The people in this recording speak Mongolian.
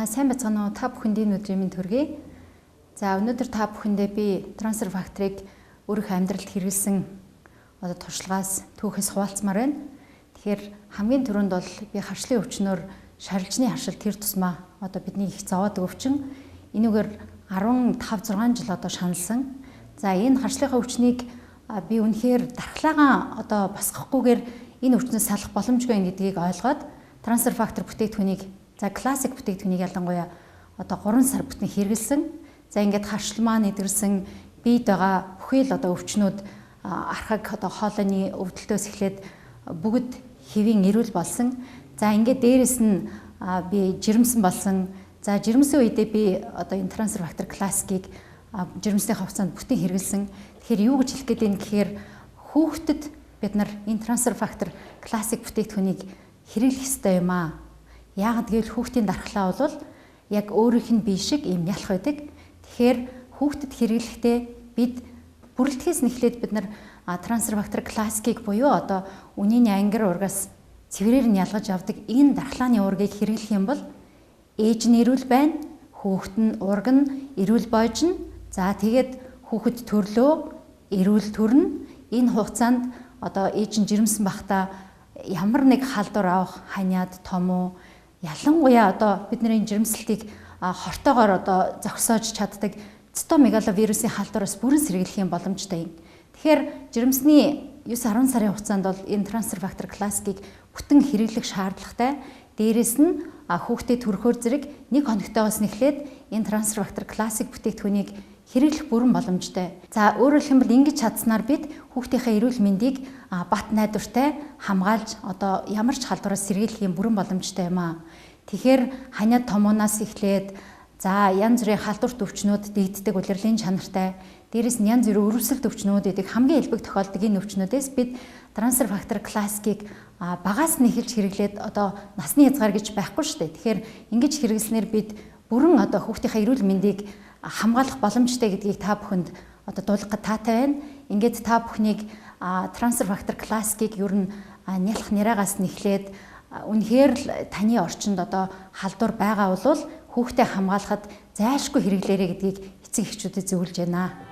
сайн байцгаана уу? Та бүхэнд энэ өдрийн мэнд хүргэе. За өнөөдөр та бүхэндээ би трансфер факторыг өөрийнхөө амьдралд хэрэглэсэн туршлагаас түүхээс хуваалцмаар байна. Тэгэхээр хамгийн түрүүнд бол би харшлын өвчнөөр шарилжны харшил тэр тусмаа бидний их зовоодаг өвчин. Энүүгээр 15-6 жил шаналсан. За энэ харшлынхаа өвчнийг би үнэхээр дархлаагаа босгохгүйгээр энэ өвчнөөс салах боломжгүй гэдгийг ойлгоод трансфер фактор бүтээгдэхүүнийг классик бүтээгдэхүүнийг ялангуяа 3 сар бүтэн хэрэгэлсэн. За ингээд харшил маань эдгэрсэн биед байгаа бүхэл өвчнүүд архаг хоолойны өвдөлтөөс эхлээд бүгд хэвийн эрүүл болсон. За ингээд дээрэс нь би жирэмсэн болсон. За жирэмсэн үедээ би энэ трансфер фактор классикийг жирэмсний хавцаанд бүтэн хэрэгэлсэн. Тэгэхээр юу гэж хэлэх гээд байна гэхээр хүүхдэд бид нар энэ трансфер фактор классик бүтээгдэхүүнийг хэрэглэх ёстой юм аа. Яагаад гэвэл хүүхдийн дархлаа бол яг өөрийнх нь бие шиг юм ялах байдаг. Тэгэхээр хүүхдэд хэрэглэхдээ бид бүрэлдэхээс нэхлээд бид нар трансфер фактор классикийг буюу үнийн ангир ургаас цэврээр нь ялгаж авдаг энэ дархлааны уургийг хэрэглэх юм бол ээж нь эрүүл байна, хүүхэд нь ураг нь эрүүл бойжно. За тэгээд хүүхэд төрлөө эрүүл төрнө. Энэ хугацаанд ээж нь жирэмсэн бахта ямар нэг халдвар авах ханиад том уу ялангуяа бидний жирэмслэлтийг хортоогоор зогсоож чаддаг цитомегаловирусын халдвараас бүрэн сэргийлэх юм боломжтой юм. Тэгэхээр жирэмсний 9-10 сарын хугацаанд бол энэ трансфер фактор классикийг бүтэн хэрэглэх шаардлагатай. Дээрээс нь хүүхдэд төрөхөөр зэрэг 1 хоногтойгоос нэхлээд энэ трансфер фактор классик бүтээгдэхүүнийг хэрэглэх бүрэн боломжтой. За өөрөөр хэлбэл ингэж чадсанаар бид хүүхдийнхээ эрүүл мэндийг бат найдвартай хамгаалж ямар ч халдвараас сэргийлэх юм бүрэн боломжтой юм аа. Тэгэхээр ханиад томооноос эхлээд янз бүрийн халдварт өвчнүүд дэгддэг улирлын чанартай. Дээрээс нь янз бүрийн өрөвсөлт өвчнүүд гэдэг хамгийн элбэг тохиолдог энэ өвчнүүдээс бид трансфер фактор классикийг багаас нь эхэлж хэрэглээд насны хязгаар гэж байхгүй шүү дээ. Тэгэхээр ингэж хэрэглэснээр бид бүрэн хүүхдийнхээ эрүүл мэндийг хамгаалах боломжтой гэдгийг та бүхэнд дуулгах таатай байна. Ингээд та бүхнийг трансфер фактор классикийг ер нь нялх няраагаас нь эхлээд үнэхээр л таны орчинд халдвар байгаа бол хүүхдээ хамгаалахад зайлшгүй хэрэглээрэй гэдгийг эцэг эхчүүдэд зөвлөж байна.